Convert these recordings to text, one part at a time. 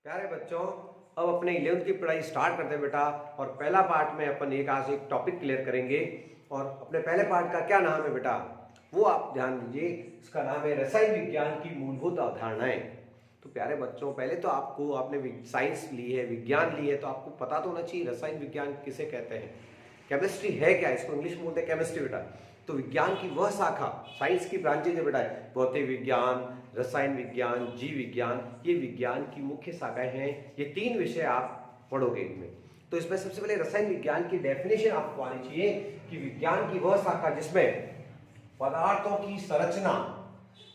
प्यारे बच्चों, अब अपने 11th की पढ़ाई स्टार्ट करते हैं बेटा। और पहला पार्ट में अपन आज एक टॉपिक क्लियर करेंगे। और अपने पहले पार्ट का क्या नाम है बेटा, वो आप ध्यान दीजिए। इसका नाम है रसायन विज्ञान की मूलभूत अवधारणाएं। तो प्यारे बच्चों, पहले तो आपने साइंस ली है, विज्ञान ली है, तो आपको पता तो होना चाहिए रसायन विज्ञान किसे कहते हैं। केमिस्ट्री है क्या, इसको इंग्लिश में बोलते हैं केमिस्ट्री बेटा। तो विज्ञान की वह शाखा, साइंस की ब्रांचेज है बेटा, भौतिक विज्ञान, रसायन विज्ञान, जीव विज्ञान, ये विज्ञान की मुख्य शाखाएं हैं। ये तीन विषय आप पढ़ोगे इनमें। तो इसमें सबसे पहले रसायन विज्ञान की डेफिनेशन आपको आनी चाहिए कि विज्ञान की वह शाखा जिसमें पदार्थों की संरचना,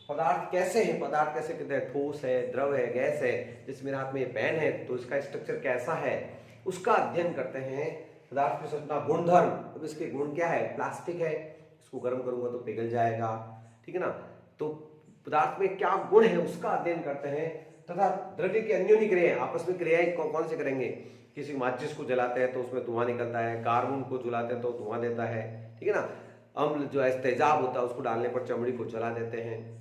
पदार्थ कैसे हैं, पदार्थ कैसे कहते हैं, ठोस है, द्रव है, गैस है। जिस मेरे हाथ में ये पेन है तो इसका स्ट्रक्चर कैसा है, उसका अध्ययन करते हैं। पदार्थ की संरचना, गुणधर्म, अब इसके गुण क्या है, प्लास्टिक है, इसको गर्म करूंगा तो पिघल जाएगा, ठीक है ना। तो पदार्थ में क्या गुण है उसका अध्ययन करते हैं। तथा द्रव्य की अन्योन्य क्रियाएं, आपस में क्रियाएं कौन से करेंगे। किसी माचिस को जलाते हैं तो उसमें धुआं निकलता है, कार्बन को जलाते हैं तो धुआं देता है, ठीक है ना। अम्ल जो है तेजाब होता है, उसको डालने पर चमड़ी को जला देते हैं।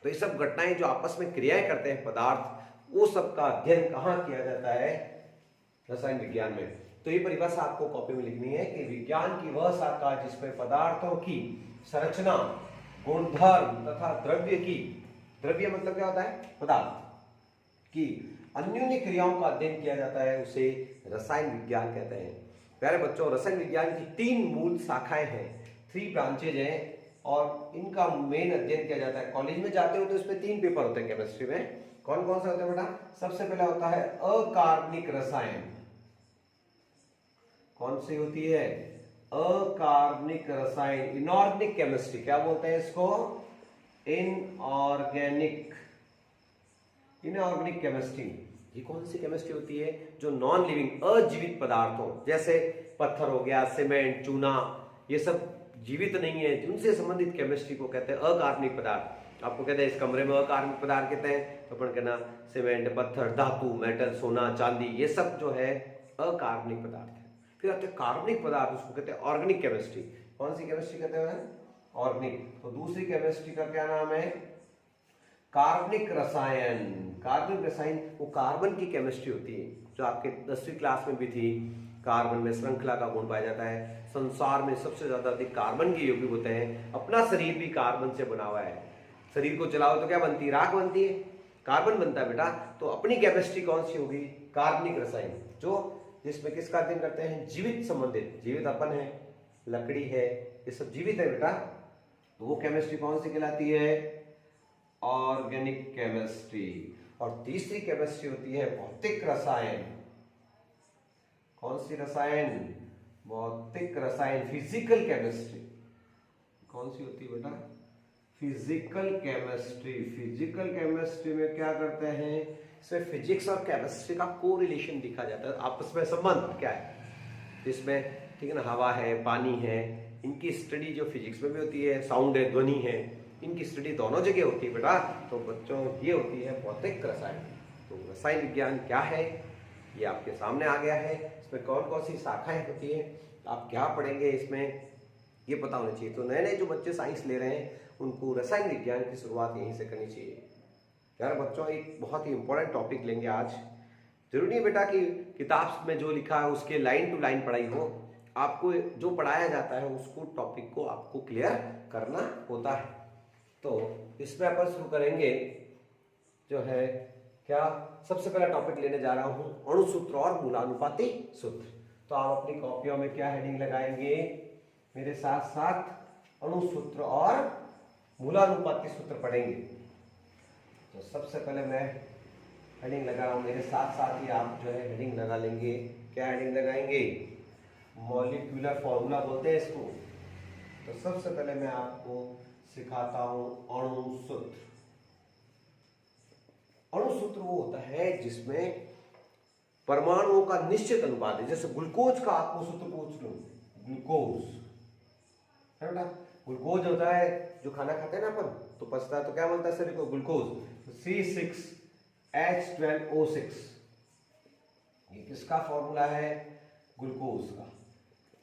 तो ये सब घटनाएं जो आपस में क्रियाएं करते हैं पदार्थ, वो सब का अध्ययन कहाँ किया जाता है, रसायन विज्ञान में। तो ये परिभाषा आपको कॉपी में लिखनी है कि विज्ञान की वह शाखा जिसमें पदार्थों की संरचना, गुणधर्म तथा द्रव्य की, द्रव्य मतलब क्या होता है, पदार्थ की अन्योन्य क्रियाओं का अध्ययन किया जाता है, उसे रसायन विज्ञान कहते हैं। प्यारे बच्चों, रसायन विज्ञान की तीन मूल शाखाएं हैं, 3 ब्रांचेज हैं, और इनका मेन अध्ययन किया जाता है। कॉलेज में जाते हो तो इसमें 3 पेपर होते हैं केमिस्ट्री में। कौन कौन से होते हैं बेटा, सबसे पहला होता है अकार्बनिक रसायन। कौन सी होती है, अकार्बनिक रसायन, इनऑर्गेनिक केमिस्ट्री, क्या बोलते हैं इसको, इनऑर्गेनिक, इनऑर्गेनिक केमिस्ट्री। ये कौन सी केमिस्ट्री होती है, जो नॉन लिविंग, अजीवित पदार्थों, जैसे पत्थर हो गया, सीमेंट, चूना, ये सब जीवित नहीं है, उनसे संबंधित केमिस्ट्री को कहते हैं अकार्बनिक पदार्थ। आपको कहते हैं इस कमरे में अकार्बनिक पदार्थ कहते हैं, तो अपन कहना सीमेंट, पत्थर, धातु, मेटल, सोना, चांदी, ये सब जो है अकार्बनिक पदार्थ है। फिर आते हैं कार्बनिक पदार्थ, उसको कहते हैं ऑर्गेनिक केमिस्ट्री। कौन सी केमिस्ट्री कहते हैं, ऑर्गेनिक। तो दूसरी केमिस्ट्री का क्या नाम है, कार्बनिक रसायन। कार्बनिक रसायन वो कार्बन की केमिस्ट्री होती है, जो आपके 10वीं क्लास में भी थी। कार्बन में श्रृंखला का गुण पाया जाता है। संसार में सबसे ज्यादा अधिक कार्बन के यौगिक होते हैं। अपना शरीर भी कार्बन से बना हुआ है। शरीर को चलाओ तो क्या बनती है, राख बनती है, कार्बन बनता है बेटा। तो अपनी केमिस्ट्री कौन सी होगी, कार्बनिक रसायन, जो जिसमें किसका अध्ययन करते हैं, जीवित संबंधित, जीवित अपन है, लकड़ी है, ये सब जीवित है बेटा। तो वो केमिस्ट्री कौन सी कहलाती है, ऑर्गेनिक केमिस्ट्री। और तीसरी केमिस्ट्री होती है भौतिक रसायन। कौन सी रसायन, भौतिक रसायन, फिजिकल केमिस्ट्री। कौन सी होती है बेटा, फिजिकल केमिस्ट्री। फिजिकल केमिस्ट्री में क्या करते हैं, इसमें फिजिक्स और केमिस्ट्री का कोरिलेशन दिखा जाता है, आपस में संबंध क्या है इसमें, ठीक है ना। हवा है, पानी है, इनकी स्टडी जो फिजिक्स में भी होती है, साउंड है, ध्वनि है, इनकी स्टडी दोनों जगह होती है बेटा। तो बच्चों, ये होती है भौतिक रसायन। तो रसायन विज्ञान क्या है, ये आपके सामने आ गया है। इसमें कौन कौन सी शाखाएं होती है, आप क्या पढ़ेंगे इसमें, ये पता होना चाहिए। तो नए नए जो बच्चे साइंस ले रहे हैं, उनको रसायन विज्ञान की शुरुआत यहीं से करनी चाहिए। यार बच्चों, एक बहुत ही इंपॉर्टेंट टॉपिक लेंगे आज। जरूरी नहीं बेटा कि किताब में जो लिखा है उसके लाइन टू लाइन पढ़ाई हो, आपको जो पढ़ाया जाता है उसको, टॉपिक को आपको क्लियर करना होता है। तो इसमें अपन शुरू करेंगे जो है क्या, सबसे पहला टॉपिक लेने जा रहा हूं अणुसूत्र और मूलानुपाती सूत्र। तो आप अपनी कॉपियों में क्या हेडिंग लगाएंगे, मेरे साथ साथ अणुसूत्र और मूलानुपाती सूत्र पढ़ेंगे। तो सबसे पहले मैं हेडिंग लगा रहा हूं, मेरे साथ साथ ही आप जो है हेडिंग लगा लेंगे। क्या हेडिंग लगाएंगे, मॉलिक्यूलर फॉर्मूला बोलते हैं इसको। तो सबसे पहले मैं आपको सिखाता हूं अणुसूत्र। अणुसूत्र वो होता है जिसमें परमाणुओं का निश्चित अनुपात है। जैसे ग्लूकोज का आपको सूत्र पूछ लो, ग्लूकोज है बेटा, ग्लूकोज होता है जो खाना खाते हैं ना अपन, तो पचता है तो क्या बनता है शरीर को, ग्लूकोज। C6H12O6, ये किसका फॉर्मूला है, ग्लूकोज का।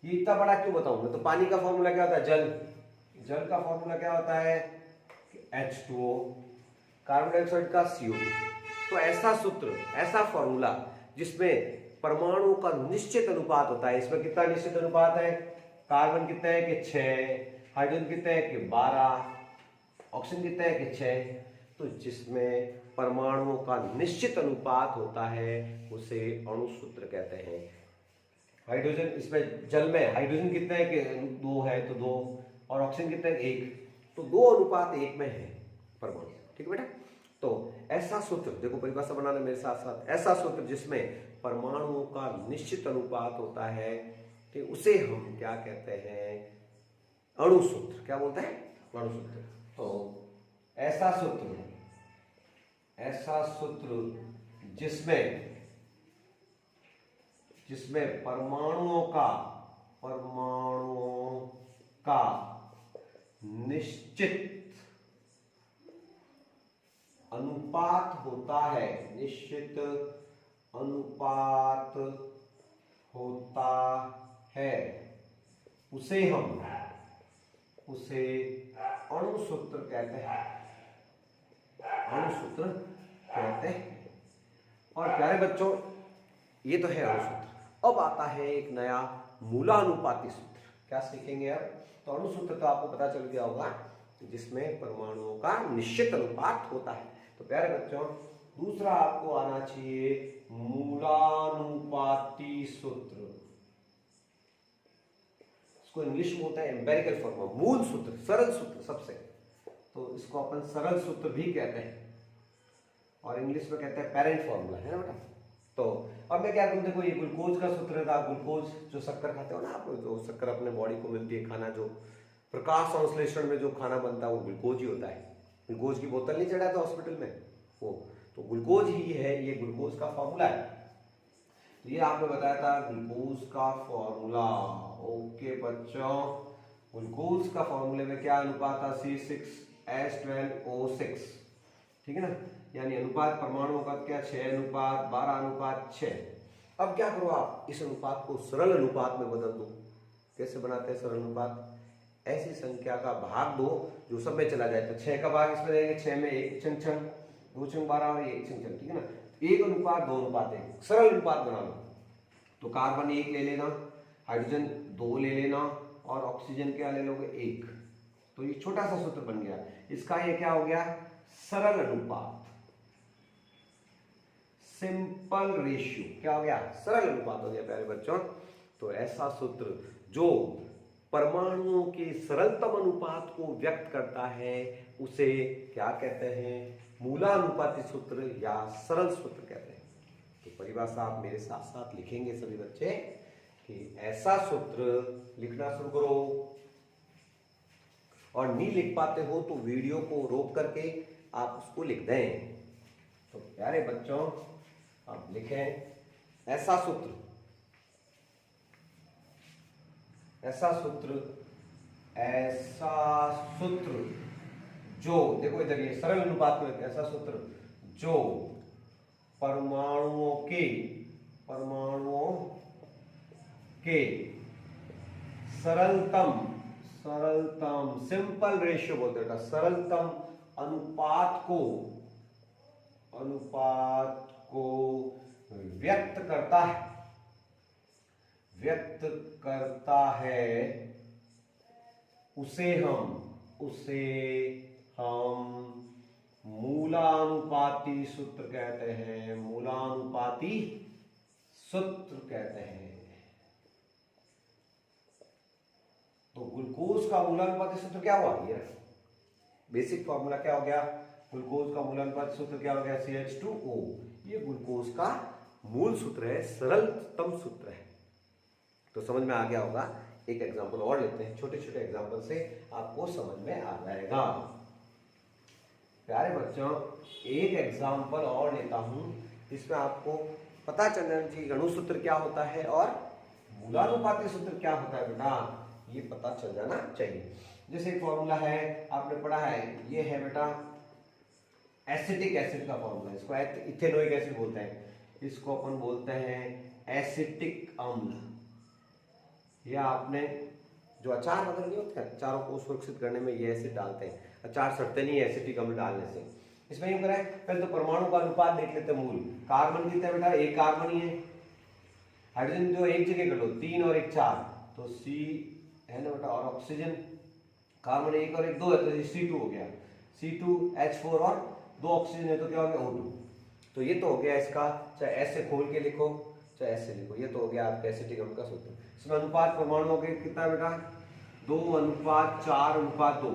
ये इतना बड़ा क्यों बताऊंगा, तो पानी का फॉर्मूला क्या होता है, जल। जल का फॉर्मूला क्या होता है, H2O। कार्बन डाइऑक्साइड का CO2। तो ऐसा सूत्र, ऐसा फॉर्मूला जिसमें परमाणु का निश्चित अनुपात होता है, इसमें कितना निश्चित अनुपात है, कार्बन कितना है कि 6, हाइड्रोजन कितना है कि 12, ऑक्सीजन कितना है कि 6, तो जिसमें परमाणुओं का निश्चित अनुपात होता है उसे अणु सूत्र कहते हैं। हाइड्रोजन, इसमें जल में हाइड्रोजन कितना है कि 2 है तो 2, और ऑक्सीजन कितना है 1, तो 2:1 में है परमाणु। ठीक है बेटा। तो ऐसा सूत्र, देखो परिभाषा बनाना मेरे साथ साथ, ऐसा सूत्र जिसमें परमाणुओं का निश्चित अनुपात होता है कि उसे हम क्या कहते हैं, अणु सूत्र। क्या बोलते हैं, अणु सूत्र। तो ऐसा सूत्र, ऐसा सूत्र जिसमें परमाणुओं का निश्चित अनुपात होता है, निश्चित अनुपात होता है, उसे अणु सूत्र कहते हैं, अणु सूत्र कहते हैं। और प्यारे बच्चों, ये तो है अणु सूत्र। अब आता है एक नया मूलानुपाती सूत्र। क्या सीखेंगे अब? तो अणु सूत्र तो आपको पता चल गया होगा, जिसमें परमाणुओं का निश्चित अनुपात होता है। तो प्यारे बच्चों, दूसरा आपको आना चाहिए मूलानुपाती सूत्र। इसको इंग्लिश में होता है एम्पेरिकल फॉर्मूला, मूल सूत्र, सरल सूत्र सबसे। तो इसको अपन सरल सूत्र भी कहते हैं, और इंग्लिश में कहते हैं पेरेंट फॉर्मूला, है ना बेटा। तो अब मैं क्या करूं, देखो ये ग्लूकोज का सूत्र था। ग्लूकोज जो शक्कर खाते हो ना आप, जो शक्कर अपने बॉडी को मिलती है, खाना जो प्रकाश संश्लेषण में जो खाना बनता है वो ग्लूकोज ही होता है। ग्लूकोज की बोतल नहीं चढ़ा था हॉस्पिटल में, वो तो ग्लूकोज ही है, ये ग्लूकोज का फॉर्मूला है। तो ये आपने बताया था ग्लूकोज का फॉर्मूला। ओके बच्चों, ग्लूकोज का फॉर्मूले में क्या अनुपात था, C6H12O6, ठीक है ना। यानी अनुपात परमाणुओं का क्या, 6:12:6। अब क्या करो आप, इस अनुपात को सरल अनुपात में बदल दो। कैसे बनाते हैं सरल अनुपात? ऐसी संख्या का भाग दो जो सब में चला जाए। तो 6 का भाग इसमें देंगे, 6 में 1 छंग, 2 छंग 12 और 1 छंग, ठीक है ना। 1:2:1 सरल अनुपात बना लो। तो कार्बन 1 ले लेना, हाइड्रोजन 2 ले लेना, और ऑक्सीजन क्या ले लोगे, 1। तो ये छोटा सा सूत्र बन गया। इसका ये क्या हो गया, सरल अनुपात, सिंपल रेशियो। क्या हो गया, सरल अनुपात हो गया प्यारे बच्चों। तो ऐसा सूत्र जो परमाणुओं के सरलतम अनुपात को व्यक्त करता है उसे क्या कहते हैं, मूलानुपाती सूत्र या सरल सूत्र कहते हैं। तो परिभाषा आप मेरे साथ साथ लिखेंगे सभी बच्चे कि ऐसा सूत्र लिखना शुरू करो, और नहीं लिख पाते हो तो वीडियो को रोक करके आप उसको लिख दें। तो प्यारे बच्चों, आप लिखें ऐसा सूत्र, ऐसा सूत्र, ऐसा सूत्र जो, देखो इधर ये सरल अनुपात में, ऐसा सूत्र जो परमाणुओं के सरलतम सिंपल रेशियो बोलते हैं, सरलतम अनुपात को व्यक्त करता है, उसे हम मूलानुपाती सूत्र कहते हैं, मूलानुपाती सूत्र कहते हैं। तो ग्लूकोज का मूलानुपाती सूत्र क्या हुआ, ये बेसिक फॉर्मूला क्या हो गया, ग्लूकोज का मूलानुपाती सूत्र क्या हो गया, CH2O। ये ग्लूकोज का मूल सूत्र है, सरलतम सूत्र है। तो समझ में आ गया होगा। एक एग्जांपल और लेते हैं, छोटे छोटे एग्जांपल से आपको समझ में आ जाएगा। प्यारे बच्चों, एक एग्जांपल और लेता हूं, इसमें आपको पता चल जाना चाहिए अणु सूत्र क्या होता है और मूलानुपाती सूत्र क्या होता है बेटा, ये पता चल जाना चाहिए। जैसे एक फॉर्मूला है, आपने पढ़ा है, ये है बेटा एसिटिक एसिड का फॉर्मूला, इसको इथेनोइक एसिड बोलते हैं, इसको अपन बोलते हैं एसिटिक अम्ल। या आपने जो अचार वगैरह नहीं होते, अचारों को सुरक्षित करने में ये एसिड डालते हैं, अचार सड़ते नहीं है एसिटिक अम्ल डालने से। इसमें यूं करें, पहले तो परमाणु का अनुपात देख लेते हैं। मूल कार्बन कितने बेटा, एक कार्बन ही है। हाइड्रोजन जो एक जगह कर लो, 3 और 1 4, तो C है ना बेटा। और ऑक्सीजन कार्बन 1 और 1 2 है, तो C2 हो गया। C2H4 और 2 ऑक्सीजन है, तो क्या हो गया O2। तो ये तो हो गया इसका, चाहे ऐसे खोल के लिखो चाहे ऐसे लिखो, ये तो हो गया आपका एसिटिक अम्ल का सूत्र। इसमें अनुपात परमाणुओं के कितना बेटा, 2:4:2।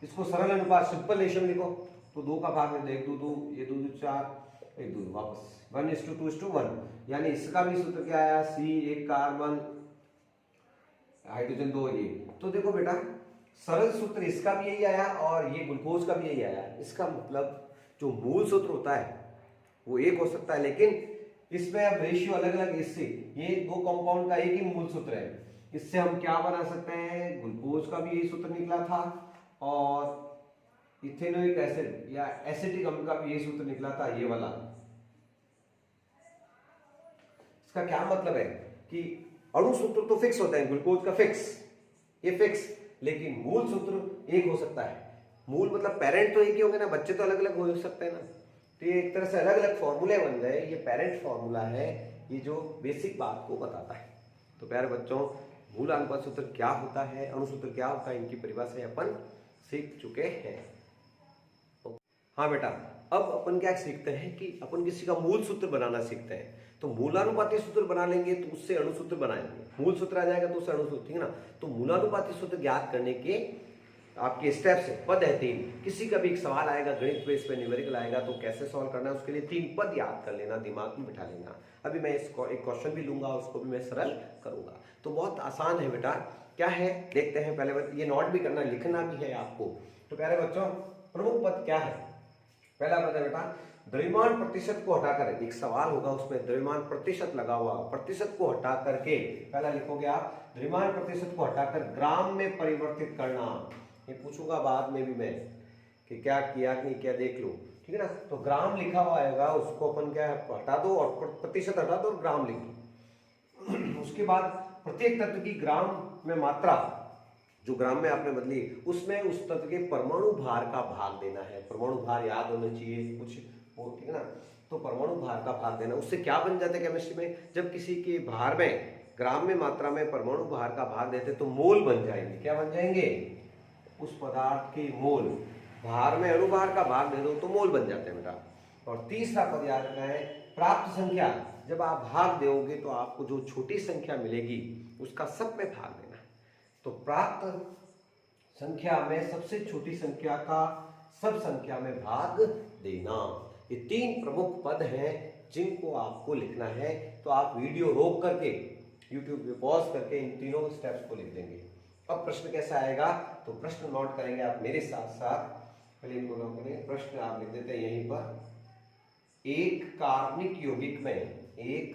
इसको सरल अनुपात सिंपल रेशियो लिखो, तो 2 का भाग में 1 2 2, ये 2 2 4, 1 2 वापस 1:2:1, यानी इसका भी सूत्र क्या आया, C 1 कार्बन हाइड्रोजन 2 ये। तो देखो बेटा सरल सूत्र इसका भी यही आया और ये ग्लूकोज का भी यही आया। इसका मतलब जो मूल सूत्र होता है वो एक हो सकता है, लेकिन इसमें अब रेशियो अलग अलग। इससे ये 2 कंपाउंड का एक ही मूल सूत्र है, इससे हम क्या बना सकते हैं, ग्लूकोज का भी यही सूत्र निकला था और इथेनोइक एसिड या एसिटिक अम्ल का भी यही सूत्र निकला था, ये वाला। इसका क्या मतलब है कि अणु सूत्र तो फिक्स होता है, ग्लूकोज का फिक्स, ये फिक्स, लेकिन मूल सूत्र एक हो सकता है। मूल मतलब पेरेंट तो एक ही होंगे ना, बच्चे तो अलग अलग हो सकते हैं ना। तो ये एक तरह से अलग अलग फॉर्मूले बन गए। ये पेरेंट फॉर्मूला है, ये जो बेसिक बात को बताता है। तो प्यारे बच्चों, मूल अनुपात सूत्र क्या होता है, अणु सूत्र क्या होता है, इनकी परिभाषा अपन सीख चुके हैं। हाँ बेटा, अब अपन क्या सीखते हैं कि अपन किसी का मूल सूत्र बनाना सीखते हैं। तो मूलानुपाती सूत्र बना लेंगे तो उससे अणु सूत्र बनाएंगे। मूल सूत्र आ जाएगा तो उससे अणु सूत्र, ठीक है ना। तो मूलानुपाती सूत्र ज्ञात करने के आपके स्टेप्स है, पद है 3। किसी का भी एक सवाल आएगा गणित बेस पे, न्यूमेरिकल आएगा, तो कैसे सॉल्व करना है उसके लिए 3 पद याद कर लेना, दिमाग में बिठा लेना। अभी मैं इसको एक क्वेश्चन भी लूंगा, उसको भी मैं सरल करूंगा। तो बहुत आसान है बेटा, क्या है देखते हैं। पहले ये नोट भी करना, लिखना भी है आपको। तो प्यारे बच्चों, प्रमुख पद क्या है। पहला पद है बेटा द्रव्यमान प्रतिशत को हटाकर, एक सवाल होगा उसमें द्रव्यमान प्रतिशत लगा हुआ, प्रतिशत को हटा करके पहला लिखोगे आप, द्रव्यमान प्रतिशत को हटाकर ग्राम में परिवर्तित करना। ये पूछूंगा बाद में भी मैं कि क्या किया कि नहीं किया, देख लो, ठीक है ना। तो ग्राम लिखा हुआ आएगा, उसको अपन क्या हटा दो और प्रतिशत हटा दो और ग्राम लिख दो। उसके बाद प्रत्येक तत्व की ग्राम में मात्रा, जो ग्राम में आपने बदली, उसमें उस तत्व के परमाणु भार का भाग देना है। परमाणु भार याद होना चाहिए कुछ, ठीक है ना। तो परमाणु भार का भाग देना, उससे क्या बन जाता है केमिस्ट्री में, जब किसी के भार में ग्राम में मात्रा में परमाणु भार का भाग देते तो मोल बन जाएंगे। क्या बन जाएंगे, उस पदार्थ के मोल। भार में अणुभार का भाग दे दो तो मोल बन जाते हैं बेटा। और तीसरा पद याद रखना है, प्राप्त संख्या। जब आप भाग दोगे तो आपको जो छोटी संख्या मिलेगी उसका सब में भाग देना है। तो प्राप्त संख्या में सबसे छोटी संख्या का सब संख्या में भाग देना। ये 3 प्रमुख पद हैं जिनको आपको लिखना है। तो आप वीडियो रोक करके YouTube पे पॉज करके इन तीनों स्टेप्स को लिख देंगे। अब प्रश्न कैसा आएगा, तो प्रश्न नोट करेंगे आप मेरे साथ साथ। पहले इनको नोट करेंगे। प्रश्न आप लिख देते हैं यहीं पर, एक कार्बनिक यौगिक में, एक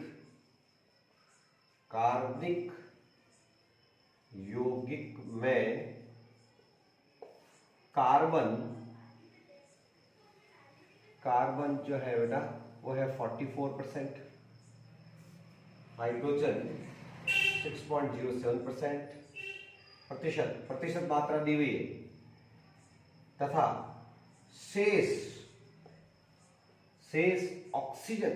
कार्बनिक यौगिक में कार्बन जो है बेटा वो है 44%, हाइड्रोजन 6.07%, प्रतिशत मात्रा दी हुई है, तथा शेष ऑक्सीजन,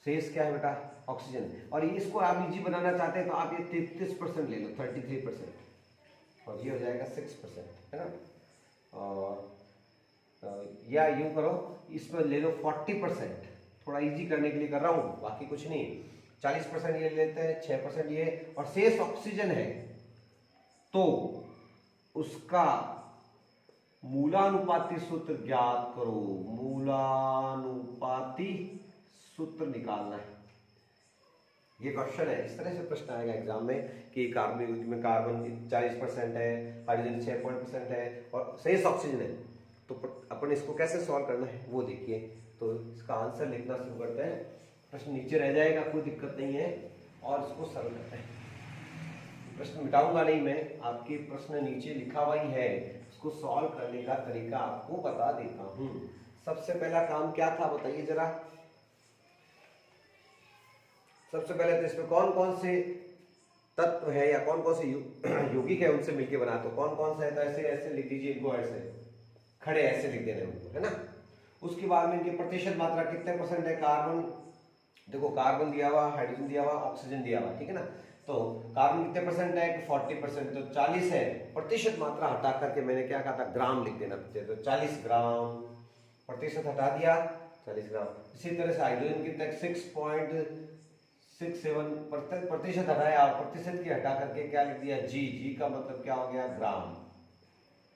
शेष क्या है बेटा, ऑक्सीजन। और इसको आप इजी बनाना चाहते हैं तो आप ये 33% ले लो, 33%, और ये हो जाएगा 6%, है ना। और या यूं करो, इसमें ले लो 40%, थोड़ा इजी करने के लिए कर रहा हूं, बाकी कुछ नहीं। 40% ये लेते हैं, 6% ये, और शेष ऑक्सीजन है तो उसका मूलानुपाती सूत्र ज्ञात करो। मूलानुपाती सूत्र निकालना है। ये क्वेश्चन है, इस तरह से प्रश्न आएगा एग्जाम में कि कार्बन में कार्बन 40% है, हाइड्रोजन 6% है और शेष ऑक्सीजन है, तो अपन इसको कैसे सॉल्व करना है वो देखिए। तो इसका आंसर लिखना शुरू करते हैं। प्रश्न नीचे रह जाएगा, कोई दिक्कत नहीं है, और इसको सरल करते हैं। प्रश्न मिटाऊंगा नहीं मैं, आपके प्रश्न नीचे लिखा हुआ ही है, इसको सॉल्व करने का तरीका आपको बता देता हूं। सबसे पहला काम क्या था बताइए जरा। सबसे पहले तो इसमें कौन कौन से तत्व है या कौन कौन से यौगिक है उनसे मिलकर बना, तो कौन कौन सा है, तो ऐसे ऐसे लिख दीजिए इनको, ऐसे खड़े ऐसे लिख देने उनको, है ना। उसके बाद में इनकी प्रतिशत मात्रा कितने परसेंट है, कार्बन, देखो कार्बन दिया हुआ, हाइड्रोजन दिया हुआ, ऑक्सीजन दिया हुआ, ठीक है ना। तो कार्बन कितने परसेंट है, 40%, तो 40 है। प्रतिशत मात्रा हटा करके मैंने क्या कहा था, ग्राम लिख देना, तो 40 ग्राम, प्रतिशत हटा दिया 40 ग्राम। इसी तरह से हाइड्रोजन कितने, 6.67 प्रतिशत हटाया, और प्रतिशत की हटा करके क्या लिख दिया, जी का मतलब क्या हो गया, ग्राम,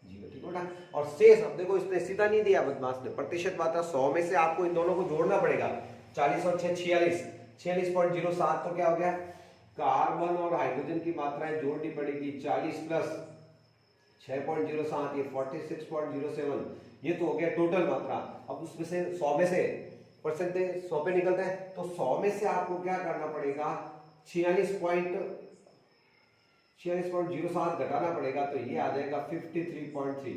जी ठीक है। और शेष, अब देखो इसने सीधा नहीं दिया बदमाश ने, प्रतिशत मात्रा 100 में से आपको इन दोनों को जोड़ना पड़ेगा, 40 और 6 46, 46.07, तो क्या हो गया, कार्बन और हाइड्रोजन की मात्राएं जोड़नी पड़ेगी, 40 प्लस 6.07, ये 46.07, ये तो हो गया टोटल मात्रा। अब उसमें से 100 में से परसेंटेज 100 पे निकलता है, तो 100 में से आपको क्या करना पड़ेगा, 46.07 घटाना पड़ेगा, तो ये आ जाएगा 53.3,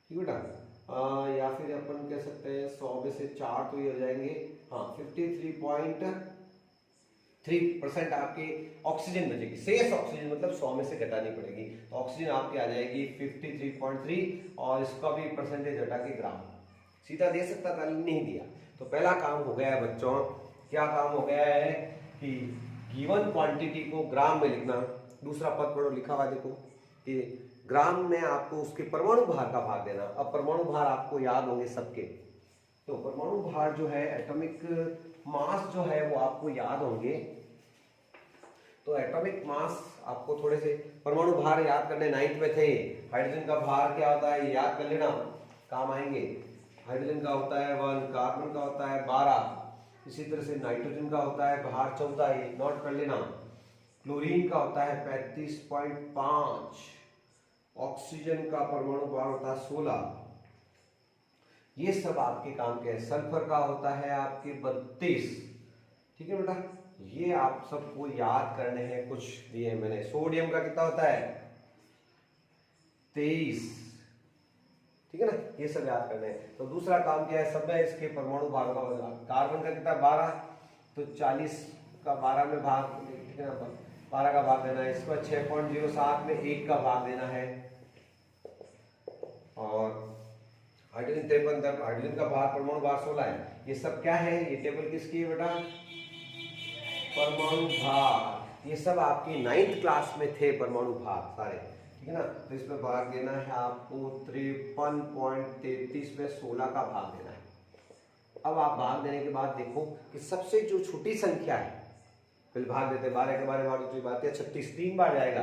ठीक है बेटा। या फिर अपन कह सकते हैं 100 में से 4 तो ये हो जाएंगे, हाँ 53.3% आपकी ऑक्सीजन बचेगी, शेष ऑक्सीजन मतलब 100 में से घटानी पड़ेगी, तो ऑक्सीजन आपकी आ जाएगी 53.3, और इसका भी परसेंटेज हटा के ग्राम, सीधा दे सकता था नहीं दिया। तो पहला काम हो गया है बच्चों, क्या काम हो गया है कि गिवन क्वांटिटी को ग्राम में लिखना। दूसरा पद पढ़ो, लिखा हुआ देखो कि ग्राम में आपको उसके परमाणु भार का भाग देना। अब परमाणु भार आपको याद होंगे सबके, तो परमाणु भार जो है, एटॉमिक मास जो है वो आपको याद होंगे, तो एटॉमिक मास आपको थोड़े से परमाणु भार याद करने 9th में थे। हाइड्रोजन का भार क्या होता है, ये याद कर लेना, काम आएंगे। हाइड्रोजन का होता है 1, कार्बन का होता है 12, इसी तरह से नाइट्रोजन का होता है भार 14, ये नोट कर लेना। क्लोरीन का होता है 35.5, ऑक्सीजन का परमाणु भार होता है 16, ये सब आपके काम के हैं। सल्फर का होता है आपके 32, ठीक है बेटा, ये आप सबको याद करने हैं, कुछ दिए मैंने। सोडियम का कितना होता है 23, ठीक है ना, ये सब याद करने हैं। तो दूसरा काम क्या है, सब में इसके परमाणु भाग का होगा। कार्बन का कितना 12, तो 40 का 12 में भाग, ठीक है ना, 12 का भाग देना है। इसको 6.07 में 1 का भाग देना है। और हाइड्रोजन 53, हाइड्रोजन का भाग, परमाणु भाग 16 है। ये सब क्या है, ये टेबल किसकी है बेटा, परमाणु भाग। ये सब आपकी 9th क्लास में थे परमाणु भाग सारे, ठीक है ना। तो इसमें भाग देना है आपको 53.33 में 16 का भाग देना है। अब आप भाग देने के बाद देखो कि सबसे जो छोटी संख्या है, फिर भाग देते 12 के बारे में दूसरी बात है, 36 3 बार जाएगा,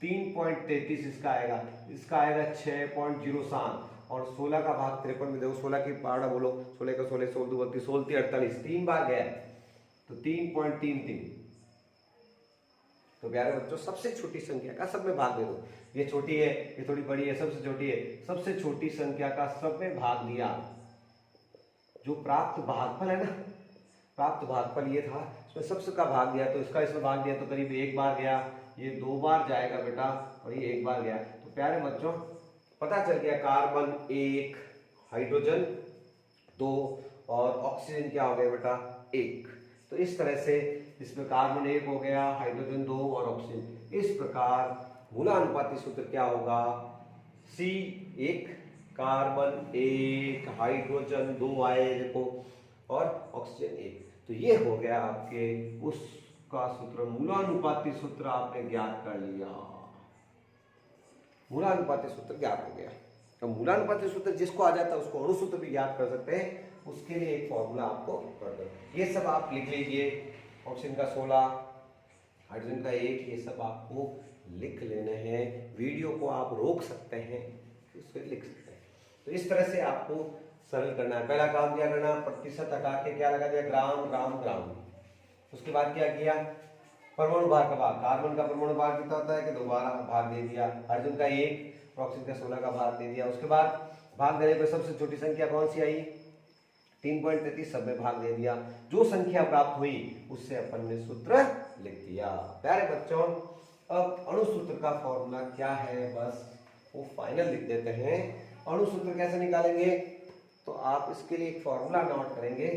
3.33 इसका आएगा, इसका आएगा 6.07, और 16 का भाग 53 में देखो, 16 की पारा बोलो, 16 का 16, 16 2 32, 16 3 48, 3 बार गया तो 3.33। तो प्यारे बच्चों, सबसे छोटी संख्या का सब में भाग दे दो। ये छोटी है, ये थोड़ी बड़ी है, सबसे छोटी है, सबसे छोटी संख्या का सब में भाग दिया। जो प्राप्त भागफल है ना, प्राप्त भागफल ये था, इसमें सबसे का भाग दिया, तो इसका इसमें भाग दिया तो करीब 1 बार गया, ये 2 बार जाएगा बेटा, और ये 1 बार गया। तो प्यारे बच्चों पता चल गया, कार्बन 1, हाइड्रोजन 2 और ऑक्सीजन क्या हो गया बेटा 1। तो इस तरह से इसमें कार्बन 1 हो गया, हाइड्रोजन 2 और ऑक्सीजन। इस प्रकार मूलानुपाती सूत्र क्या होगा, C1, कार्बन 1, हाइड्रोजन 2 आए देखो, और ऑक्सीजन 1। तो ये हो गया आपके उसका सूत्र, मूलानुपाती सूत्र आपने ज्ञात कर लिया, मूलानुपाती सूत्र ज्ञात हो गया। तो मूलानुपाती सूत्र जिसको आ जाता है उसको अणुसूत्र भी ज्ञात कर सकते हैं, उसके लिए एक फॉर्मूला आपको कर दो। ये सब आप लिख लीजिए, ऑक्सीजन का 16, हाइड्रोजन का 1, ये सब आपको लिख लेने हैं। वीडियो को आप रोक सकते हैं, उसको लिख सकते हैं। तो इस तरह से आपको सरल करना है। पहला काम क्या करना, प्रतिशत हटा के क्या लगा दिया, ग्राम ग्राम ग्राम। उसके बाद क्या किया, परमाणु भार का भाग, कार्बन का परमाणु भार कितना होता है कि 12 भाग दे दिया, हाइड्रोजन का 1, ऑक्सीजन का 16 का भाग दे दिया। उसके बाद भाग देने पर सबसे छोटी संख्या कौन सी आई, 3.33, सब में भाग दे दिया। जो संख्या प्राप्त हुई उससे अपन ने सूत्र लिख दिया। प्यारे बच्चों, अब अणु सूत्र का फॉर्मूला क्या है, बस वो फाइनल लिख देते हैं। अणु सूत्र कैसे निकालेंगे, तो आप इसके लिए एक फॉर्मूला नोट करेंगे।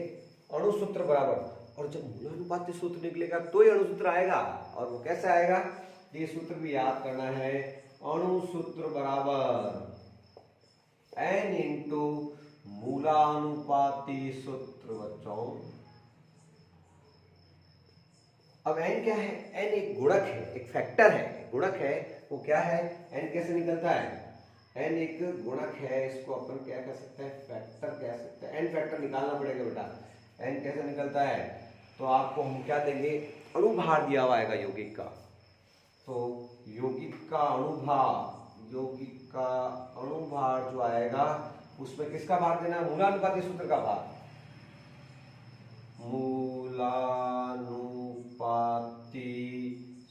अणु सूत्र बराबर और जब मूलानुपाती सूत्र निकलेगा तो ही अणुसूत्र आएगा। और वो कैसे आएगा, ये सूत्र भी याद करना है। अणुसूत्र बराबर n इंटू मूलानुपाती सूत्र बच्चों। अब n क्या है, n एक गुणक है, एक फैक्टर है, गुणक है। वो क्या है, n कैसे निकलता है, n एक गुणक है, इसको अपन क्या कह सकते हैं, फैक्टर कह सकते हैं। n फैक्टर निकालना पड़ेगा बेटा। n कैसे निकलता है, तो आपको हम क्या देंगे, अणुभार दिया हुआ आएगा यौगिक का। तो यौगिक का अणुभार, यौगिक का अणुभार जो आएगा उसमें किसका भार देना है, मूलानुपाती सूत्र का भार, मूलानुपाती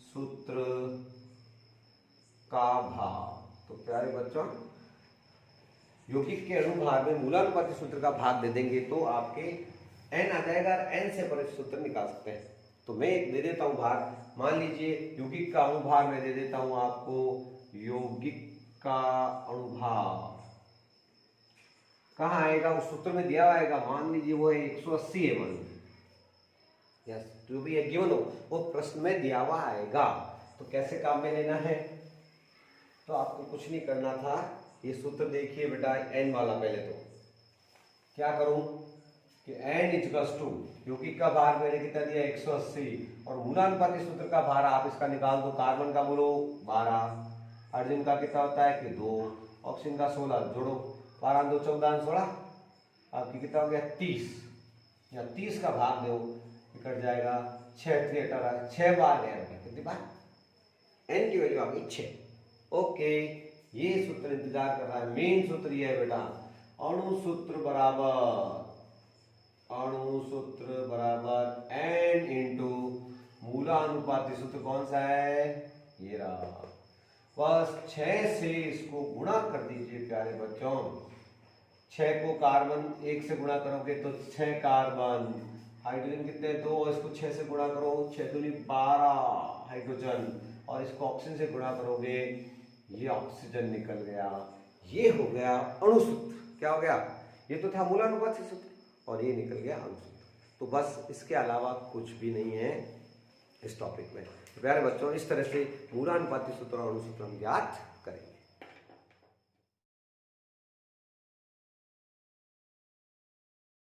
सूत्र का भाग। तो प्यारे बच्चों, यौगिक के अणुभार में मूलानुपाती सूत्र का भाग दे देंगे तो आपके n आ जाएगा, और n से परिचित सूत्र निकाल सकते हैं। तो मैं एक दे देता हूं भार, मान लीजिए यौगिक का अणुभार मैं दे देता हूं आपको, यौगिक का अणुभार कहाँ आएगा, उस सूत्र में दिया हुआ आएगा, मान लीजिए वो है 180 है, मान लीजिए, यस, जो भी है गिवन हो वो प्रश्न में दिया हुआ आएगा। तो कैसे काम में लेना है, तो आपको कुछ नहीं करना था, ये सूत्र देखिए बेटा n वाला। पहले तो क्या करूं कि n इक्वल्स टू यौगिक का भार मैंने कितना दिया 180, और मूलानुपाती सूत्र का भार आप इसका निकाल दो। कार्बन का बोलो 12, हाइड्रोजन का कितना होता है कि 2, ऑक्सीजन का 16, जोड़ो 12 2 14 16, आपकी कितना हो गया 30, या 30 का भाग दो, कट जाएगा 6 3 18, 6 बार है, कितनी बार, n की वैल्यू आ गई 6। ओके, ये सूत्र इंतजार कर रहा है, मेन सूत्र ये है बेटा, अणुसूत्र बराबर, अणुसूत्र बराबर n इंटू मूलानुपाती सूत्र कौन सा है, ये रहा। बस 6 से इसको गुणा कर दीजिए प्यारे बच्चों। 6 को कार्बन 1 से गुणा करोगे तो 6 कार्बन, हाइड्रोजन कितने 2, इसको 6 से गुणा करो, 6 दूनी 12 हाइड्रोजन, और इसको ऑक्सीजन से गुणा करोगे, ये ऑक्सीजन निकल गया। ये हो गया अणुसूत्र। क्या हो गया, ये तो था मूलानुपाती सूत्र और ये निकल गया अणुसूत्र। तो बस इसके अलावा कुछ भी नहीं है इस टॉपिक में। प्यारे बच्चों, इस तरह से मूलानुपाती सूत्र और अणुसूत्र हम ज्ञात